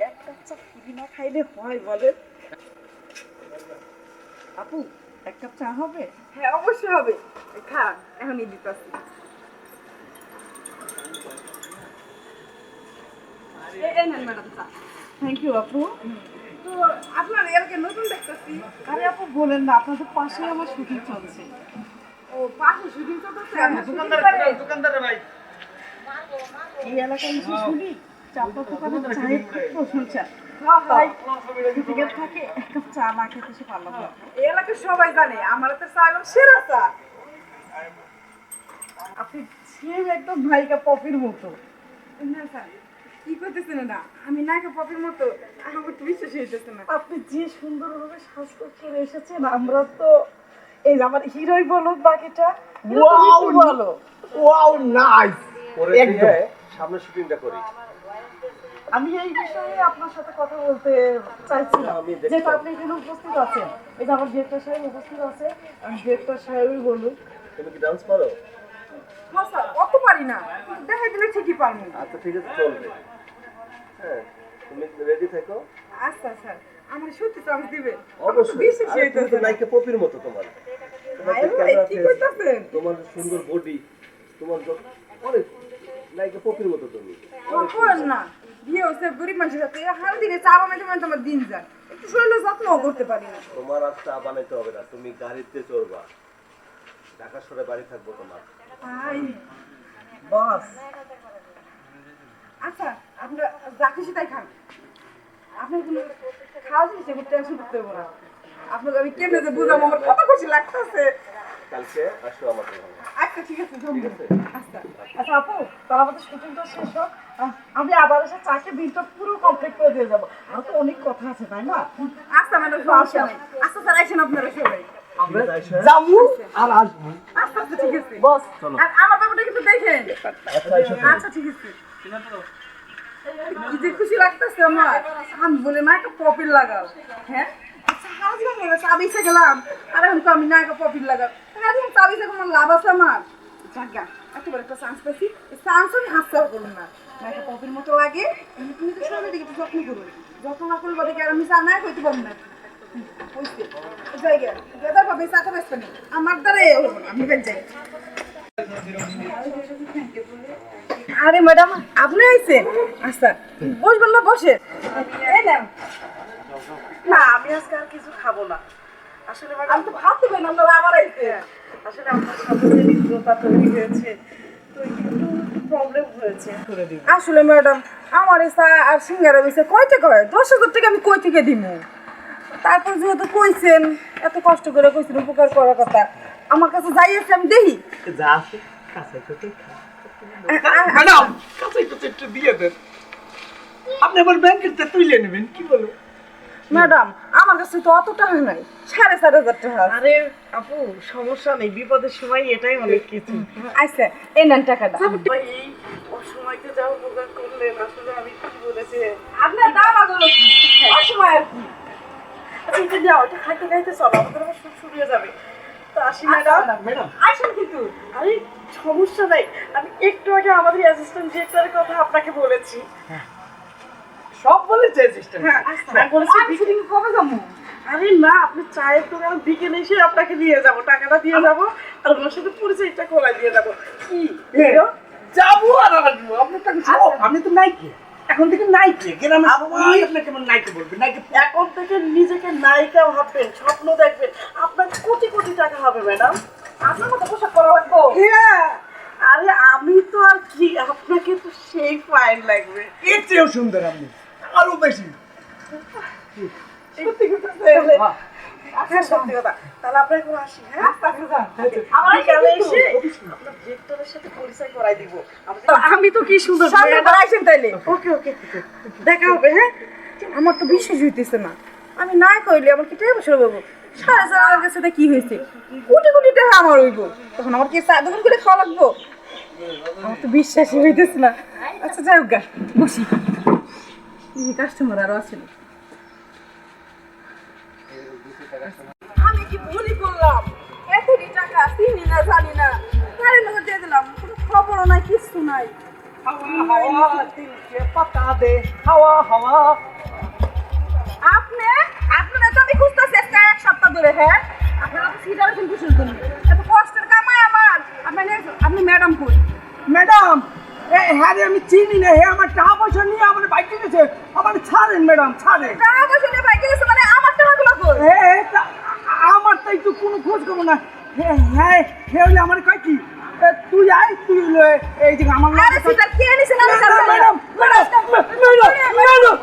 এক কাপ চা ফ্রি না খাইলে হয় বলেন? আপু এক কাপ চা হবে? হ্যাঁ অবশ্যই হবে। খান, এখনই দিতেছি। এই নেন ম্যাডাম চা। থ্যাংক ইউ আপু। তো আপনার এলাকায় নতুন দেখতেছি। আরে আপু বলেন না, আপনাদের পাশেই আমার শুটিং চলছে। ও পাশে শুটিং চলতেছে। দোকানদার ভাই এই এলাকায় এসে শুনি যে আপনার দোকানে চায়ের খুব প্রশংসা। হ্যাঁ, তাই হ্যাঁ। শুটিংয়ের থাকে এক কাপ চা না খেতে সে পারলাম না। এই এলাকার সবাই জানে আমার তো চা হলো সেরা চা। আপনি সেম একদম নায়িকা পপির মতো। না স্যার, কি করতেছেন না? আমি নায়িকা পপির মতো আমার তো বিশ্বাসই হইতেছে না। আপনি যে সুন্দরভাবে সাজগোজ করে এসেছেন, আমরা তো এই যে আমার হিরোই বলো বাকিটা ওয়াও বলো। ওয়াও নাইস পরে একদম। সামনে শুটিংটা করি। আমি এই বিষয়ে আপনার সাথে কথা বলতে চাইছিলাম, আমি দেখতে যেহেতু আপনি এখানে উপস্থিত আছেন। এই যে আমার ডিরেক্টর সাহেব উপস্থিত আছে, আমি ডিরেক্টর সাহেবই বলুন। তুমি কি ডান্স পারো? হ্যাঁ স্যার, অত পারি না, কিন্তু দেখাই দিলে ঠিকই পারবো। আচ্ছা ঠিক আছে, চলবে। হ্যাঁ, তুমি রেডি থাকো। আচ্ছা স্যার, আমার সত্যি চান্স দিবে? অবশ্যই। বিশ্বাসই আরে তুমি হইতেছে তো না। নায়িকা পপির মতো তোমার। তোমার আরে যে ভাই, ক্যামেরা কি ফেস, কইতাছেন? তোমার সুন্দর বডি, তোমার অনেক নায়িকা পপির মতো তুমি। করেন না, বিয়ে হচ্ছে গরিব মানুষের সাথে, হার দিনে চা বানাইতে বানাইতে আমার দিন যায়, একটু শরীরের যত্নও করতে পারি না। তোমার আর চা বানাইতে হবে না, তুমি গাড়িতে চড়বা। ঢাকা শহরে বাড়ি থাকবো তোমার। তাই? বস, আচ্ছা, আপনারা যা খুশি তাই খান। আপনার কোনো খাওয়া জিনিস এগুলো টেনশন করতে হবে না। আপনাকে আমি কেমনে যে বুঝাবো, আমার কত খুশি লাগতেছে। কালকে আসো আমাদের ঘরে। আচ্ছা ঠিক আছে, ঠিক আছে? আচ্ছা। আচ্ছা আপু, তার আমাদের শুটিংটা শেষ হোক, আমি আবার এসে চাকে বিলটা পুরো কমপ্লিট করে দিয়ে যাবো। আর তো অনেক কথা আছে তাই না? আচ্ছা ম্যাডাম, সমস্যা নাই। আচ্ছা স্যার, আসেন আপনারা সবাই। আমরা যাবো আর আসবো। আচ্ছা আচ্ছা ঠিক আছে। বস, আর আমার ব্যাপারটা কিন্তু দেখেন। আচ্ছা এসো। আচ্ছা ঠিক আছে। কি যে খুশি লাগতেছে আমার, আমি বলে না একটা পপিল লাগাও। হ্যাঁ আচ্ছা, হাজবেন্ড বলে চাবিছে গেলাম, আর এখন তো আমি না একটা পপিল লাগাও। হাজবেন্ড চাবিছে কোনো লাভ আছে আমার? জাগা একেবারে একটা চান্স পাইছি, এই চান্স আমি হাতছাড়া করুন না। না একটা পপির মতো লাগে, এমনি তুমি তো শরীরের দিকে একটু যত্ন করুন। যত্ন না করলে বাদে আর আমি চা না হইতে পারবো না। হইছে জায়গা গেদার পাবে চাটা বেসতে নেই আমার দ্বারা হবো না, আমি বেশ যাই। আরে ম্যাডাম, আপনি আইছেন? আচ্ছা বসবেন না, বসে। এই নেন। না আমি আজকে আর কিছু খাবো না। আসলে আমি ম্যাডাম, তো ভাবতে পারি না আপনারা আবার আইছেন। আসলে আপনার সাথে যে মিত্রতা তৈরি হয়েছে, তো একটু প্রবলেম হয়েছে করে দিব। আসলে ম্যাডাম, আমার এই চা আর সিঙ্গারা বেচে কয় টাকা হয়? 10,000 টাকা আমি কই থেকে দিব? তারপর যেহেতু কইছেন, এত কষ্ট করে কইছেন উপকার করার কথা, আমার কাছে যাই আছে আমি দেখি। যা আছে কাছে কাছে ম্যাডাম, কাছে কাছে একটু দিয়ে দেন। আপনি আবার ব্যাংকের থেকে তুলে নেবেন, কি বলো? ম্যাডাম, আমার কাছে তো অত টাকা নাই, 4,500 টাকা। আরে আপু, সমস্যা নেই, বিপদের সময় এটাই অনেক কিছু। আচ্ছা এই নেন টাকাটা। ভাই, এই অসময়কে যা উপকার করলেন, আসলে আমি কি বলেছি। আপনার দাম আগুলো কি অসময় আর কি। আচ্ছা এটা যাও, এটা খাইতে খাইতে চলো, আমাদের আবার শুট শুরু হয়ে যাবে। তো আসি ম্যাডাম। ম্যাডাম আসেন কিন্তু। আরে সমস্যা নাই, আমি একটু আগে আমাদের অ্যাসিস্ট্যান্ট ডিরেক্টরের কথা আপনাকে বলেছি। সব বলেছে অ্যাসিস্ট্যান্ট। হ্যাঁ আমি বলেছি আমি শুটিং কবে যাবো? আরে না, আপনি চায়ের দোকান বিকেলে এসে আপনাকে দিয়ে যাব, টাকাটা দিয়ে যাব, আর ওনার সাথে পরিচয়টা করে দিয়ে যাব। কি হিরো? যাবো আর আসবো, আপনার টাকা সব। আপনি তো নাইকে, এখন থেকে নাইকে গ্রামে সবাই আপনাকে আমার নাইকে বলবে। নাইকে এখন থেকে নিজেকে নায়িকা ভাববেন, স্বপ্ন দেখবেন, আপনার কোটি কোটি টাকা হবে ম্যাডাম। আপনার মতো পোশাক পরা লাগবো? হ্যাঁ, আরে আমি তো আর কি, আপনাকে তো সেই ফাইন লাগবে। এর চেয়েও সুন্দর আপনি, আরো বেশি। সত্যি কথা হ্যাঁ। হ্যাঁ সত্যি কথা। তাহলে আমরা এখন আসি। হ্যাঁ আমার বিকালে কিন্তু। এসে আপনার ডিরেক্টরের সাথে পরিচয় করাই দিব। আমি তো কি সুন্দর। সামনে বাড়াইছেন তাইলে। ওকে ওকে, দেখা হবে। হ্যাঁ, আমার তো বিশ্বাস হইতেছে না, আমি না কইলে আমার কি টাকা পয়সা পাবো? 4,500 কাছে কি হয়েছে? কোটি কোটি টাকা আমার হইব, তখন আমার কি চা দোকান করে খাওয়া লাগবো? আমার তো বিশ্বাসই হইতেছে না। আচ্ছা যাই হোক গা, বসি। কাস্টমার আরো আছে না। আমি কি ভুলই করলাম? এতটি টাকা চিনি না জানি না, গাড়ির লোক দিয়ে দিলাম, কোনো খবরও নাই, কিছু নাই। হাওয়া দিলকে পাতা দে হাওয়া হাওয়া। আপনি আপনারা তো আমি খুঁজতেছি আজকে 1 সপ্তাহ ধরে। হ্যাঁ আপনারা তো সিটারে কিন্তু শুনতেন এত কষ্টের কামাই আমার। আপনি ম্যাডাম কই? ম্যাডাম হ্যাঁ রে, আমি চিনি না। হে আমার টাকা পয়সা নিয়ে আমার বাইকে গেছে। আমার ছাড়েন ম্যাডাম, ছাড়েন। টাকা পয়সা নিয়ে বাইকে গেছে মানে আমার টাকাগুলো কই? আমার তো একটু কোনো খোঁজ খবর না। হ্যাঁ হে হলে আমার কয় কি তুই আয়, তুই এই যে আমার আরে সিটার কে নিছে না? Madam madam madam madam